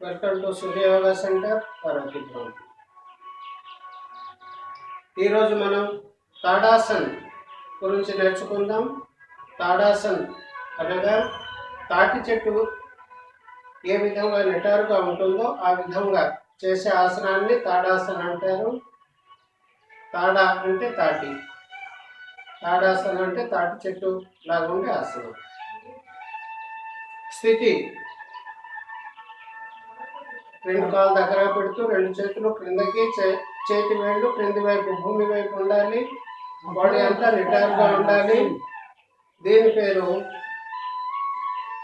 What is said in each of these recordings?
Welcome to Surya yoga centre Parvathipuram. ఈరోజు మనం తాడాసన్ గురించి నేర్చుకుందాం. తాడాసన్ అనగా తాటి చెట్టు ఏ విధంగా నిటారుగా ఉంటుందో ఆ విధంగా చేసే ఆసనాన్ని తాడాసన్ అంటారు. తాడా అంటే తాటి, తాడాసన్ అంటే తాటి చెట్టు లాగా ఉండే ఆసనం. స్థితి: రెండు కాళ్ళు దగ్గర పెడుతూ రెండు చేతులు క్రిందకి, చేతి వేళ్ళు క్రింది వైపు భూమి వైపు ఉండాలి. బాడీ అంతా నిటారుగా ఉండాలి. దీని పేరు,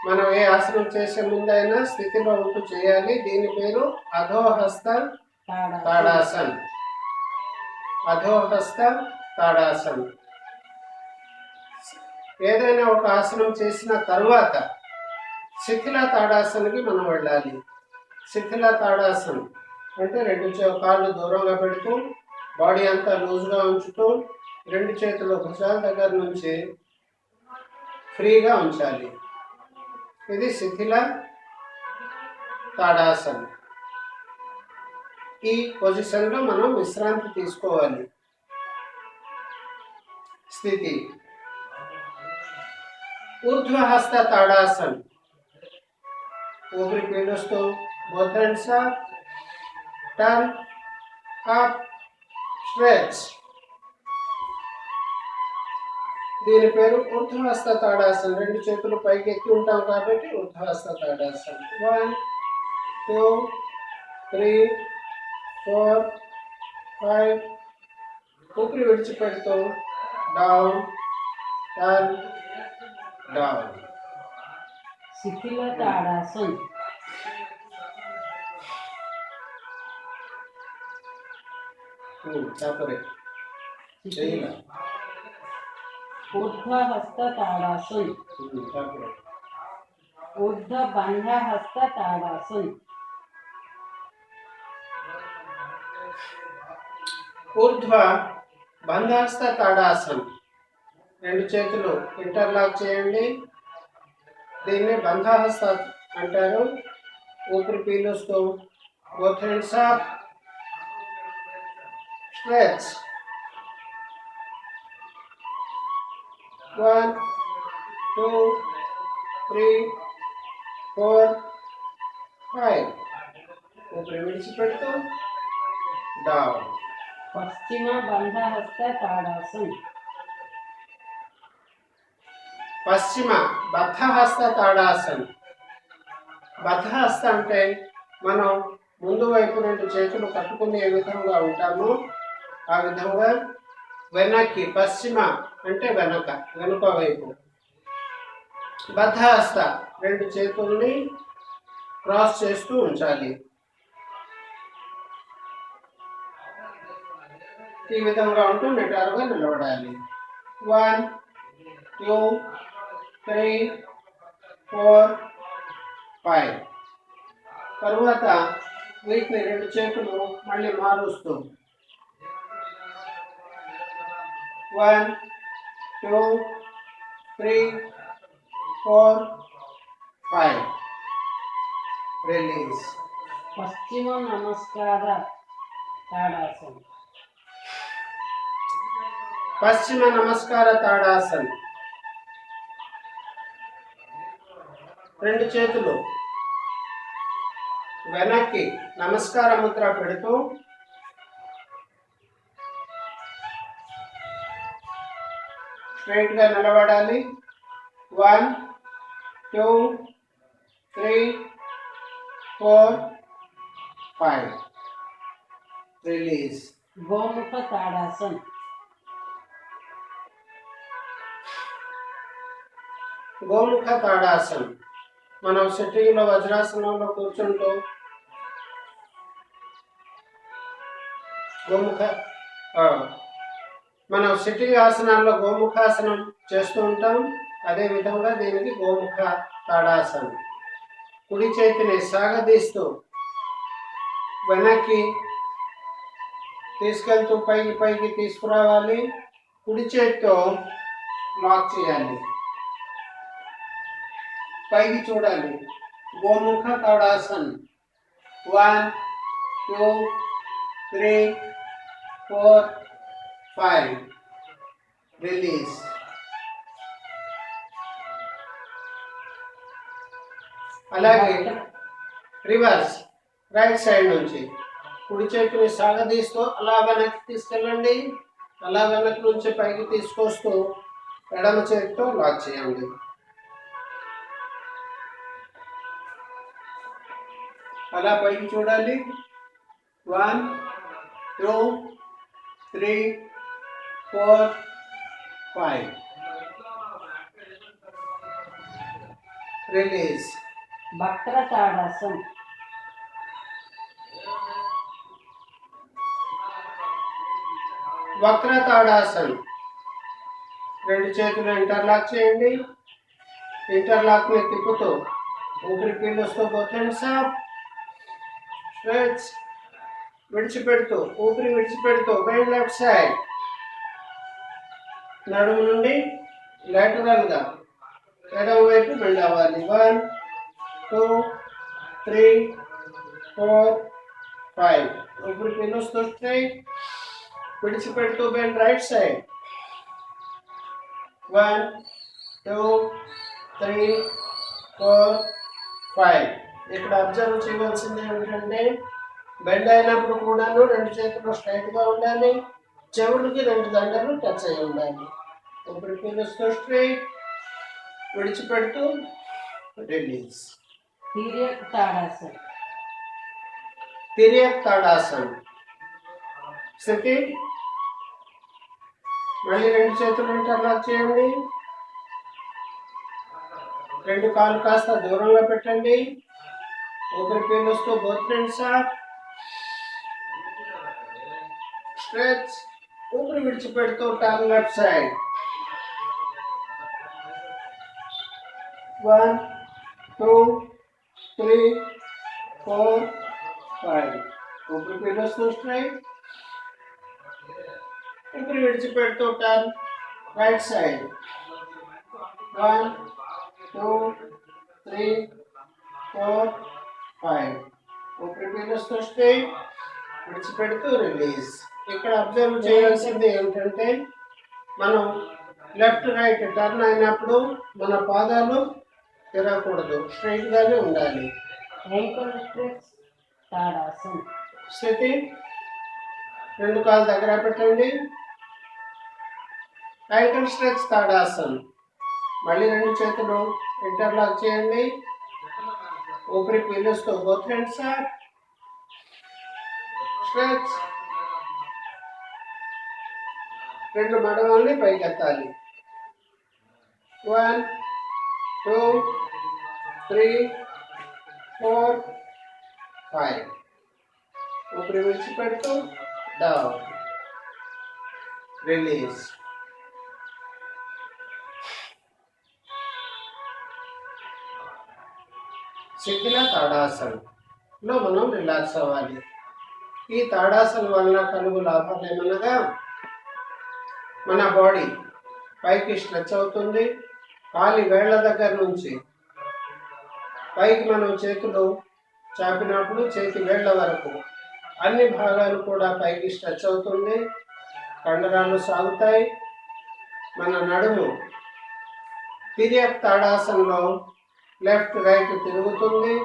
మనం ఏ ఆసనం చేసే ముందైనా స్థితిలో ఉంటూ చేయాలి. దీని పేరు అధోహస్త తాడాసన్. అధోహస్త తాడాసన్. ఏదైనా ఒక ఆసనం చేసిన తరువాత శిథిల తాడాసన్కి మనం వెళ్ళాలి. శిథిల తాడాసన్ అంటే రెండు కాళ్ళు దూరంగా పెడుతూ బాడీ అంతా లూజ్గా ఉంచుతూ రెండు చేతులు భుజాల దగ్గర నుంచి ఫ్రీగా ఉంచాలి. ఇది శిథిల తాడాసన్. ఈ పొజిషన్లో మనం విశ్రాంతి తీసుకోవాలి. స్థితి: ఊర్ధ్వహస్త తాడాసన్. ఊపిరి పీలుస్తూ both hands up, turn up, stretch. దీని పేరు ఊర్ధ్వహస్త తాడాసన్. రెండు చేతులు పైకి ఎత్తి ఉంటాం కాబట్టి ఊర్ధ్వహస్త తాడాసన్. 1 2 3 4 5. ఊపిరి విడిచిపెడుతూ డౌన్, టర్న్, డౌన్. శిథిల తాడాసన్. ఊర్ధ్వహస్త తాడాసన్. ఊర్ధ్వ బంధ హస్త తాడాసన్. ఊర్ధ్వ బంధహస్త తాడాసన్. రెండు చేతులు ఇంటర్లాక్ చేయండి. దీన్ని బంధహస్త అంటారు. ఊపిరి పీలుస్తూ both hands up, stretch. 1 2 3 4 5. ఊపిరి విడిచిపెడుతూ డౌన్. పశ్చిమ బంధ హస్త తాడాసన్. పశ్చిమ బద్ధహస్త తాడాసన్. బద్ధహస్త అంటే మనం ముందు వైపు రెండు చేతులు కట్టుకుని ఏ విధంగా ఉంటామో ఆ విధంగా వెనక్కి, పశ్చిమ అంటే వెనుక వైపు. బద్ధహస్త రెండు చేతుల్ని క్రాస్ చేస్తూ ఉంచాలి. ఈ విధంగా ఉంటూ నిటారుగా నిలబడాలి. 1 2 3 4 5. తరువాత వీటిని రెండు చేతులు మళ్ళీ మారుస్తూ 1 2 3 4 5. రిలీజ్. పశ్చిమ నమస్కార తాడాసన్. పశ్చిమ నమస్కార తాడాసన్. రెండు చేతులు వెనక్కి నమస్కార ముద్ర పెడుతూ స్ట్రైట్గా నిలబడాలి. 1 2 3 4 5. రిలీజ్. గోముఖ తాడాసన్. గోముఖ తాడాసన్. మనం సిట్టింగ్లో వజ్రాసనంలో కూర్చుంటూ మనం సిట్టింగ్ ఆసనాల్లో గోముఖాసనం చేస్తూ ఉంటాం. అదేవిధంగా దీనికి గోముఖ తాడాసనం. కుడి చేతిని సాగదీస్తూ వెనక్కి తీసుకెళ్తూ పైకి తీసుకురావాలి. కుడి చేతితో లాక్ చేయాలి. పైకి చూడాలి. గోముఖ తాడాసన్. 1 2 3 4 5 రిలీజ్. అలాగే రివర్స్ రైట్ సైడ్ నుంచి కుడి చేతిని సాగదీస్తూ అలా వెనక్కి తీసుకెళ్ళండి. అలా వెనక్కి నుంచి పైకి తీసుకొస్తూ ఎడమ చేతితో లాక్ చేయండి. అలా పైకి చూడాలి. 1 2 3 4 5 రిలీజ్. వక్ర తాడాసన్. వక్ర తాడాసన్. రెండు చేతులు ఇంటర్లాక్ చేయండి. ఇంటర్లాక్ ని తిప్పుతూ ఊపిరి పీలుస్తూ గొంతు స్ట్రెచ్, విడిచిపెడుతూ ఊపిరి విడిచిపెడుతూ బెండ్ లెఫ్ట్ సైడ్. నడుము నుండి lateral గా ఎడమ వైపు బెండ్ అవ్వాలి. 1 2 3 4 5 ఊపిరి పీలుస్తూ స్ట్రైట్, విడిచిపెడుతూ బెండ్ రైట్ సైడ్. 1 2 3 4 5. ఇక్కడ అబ్జర్వ్ చేయవలసింది ఏమిటంటే బెండ్ అయినప్పుడు కూడాను రెండు చేతులు స్ట్రైట్ గా ఉండాలి. చెవులకి రెండు దండలు టచ్ అయి ఉండాలి. ఊపిరి పీలుస్తూ స్ట్రైట్, విడిచిపెడుతూ రిలీజ్. తిర్యక్ తాడాసన్. తిర్యక్ తాడాసన్ స్థితి. మళ్ళీ రెండు చేతులు ఇంటర్లాక్ చేయండి. రెండు కాళ్ళు కాస్త దూరంగా పెట్టండి. ఊపిరి పీలుస్తూ బోత్ హ్యాండ్స్ అప్, స్ట్రెచ్, ఊపిరి విడిచిపెడుతూ టర్న్ లెఫ్ట్ సైడ్. 1 2 3 4 5 ఊపిరి పీలుస్తూ స్ట్రైట్, ఊపిరి విడిచిపెడుతూ టర్న్ రైట్ సైడ్. 1 2 3 4 5 ఊపిరి పీలుస్తూ స్ట్రైట్, విడిచిపెడుతూ రిలీజ్. ఇక్కడ అబ్జర్వ్ చేయాల్సింది ఏమిటంటే మనం లెఫ్ట్ రైట్ టర్న్ అయినప్పుడు మన పాదాలు తిరగకూడదు, స్ట్రైట్ గానే ఉండాలి. Ankle stretch tadasana. స్థితి. రెండు కాళ్ళు దగ్గర పెట్టండి. Ankle stretch tadasana. మళ్ళీ రెండు చేతులు ఇంటర్లాక్ చేయండి. ఊపిరి పీలుస్తూ బోత్ హ్యాండ్స్ అప్, స్ట్రెచ్, రెండు మడమల్ని పైకెత్తాలి. 1 2 3 4 5 ఊపిరి విడిచిపెడుతూ డౌన్, రిలీజ్. శిథిల తాడాసన్ లో మనం రిలాక్స్ అవ్వాలి. ఈ తాడాసన్ వలన కలుగు లాభాలు ఏమనగా మన బాడీ పైకి స్ట్రెచ్ అవుతుంది. కాలి వేళ్ల దగ్గర నుంచి పైకి మనం చేతులు చాపినప్పుడు చేతి వేళ్ల వరకు అన్ని భాగాలు కూడా పైకి స్ట్రెచ్ అవుతుంది. కండరాలు సాగుతాయి. మన నడుము తిర్యక్ తాడాసన్లో లెఫ్ట్ రైట్ తిరుగుతుంది.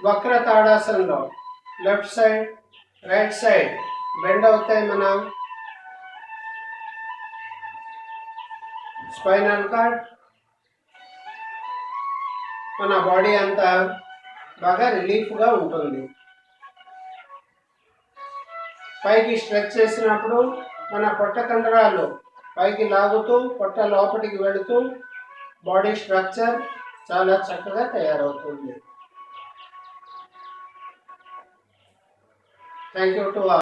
వక్ర తాడాసన్లో left side right side bend అవుతాయి. మన స్పైనల్ కార్డ్, మన బాడీ అంతా బాగా రిలీఫ్గా ఉంటుంది. పైకి స్ట్రెచ్ చేసినప్పుడు మన పొట్ట కండరాలు పైకి లాగుతూ పొట్ట లోపలికి వెళుతూ బాడీ స్ట్రక్చర్ చాలా చక్కగా తయారవుతుంది. Thank you to all.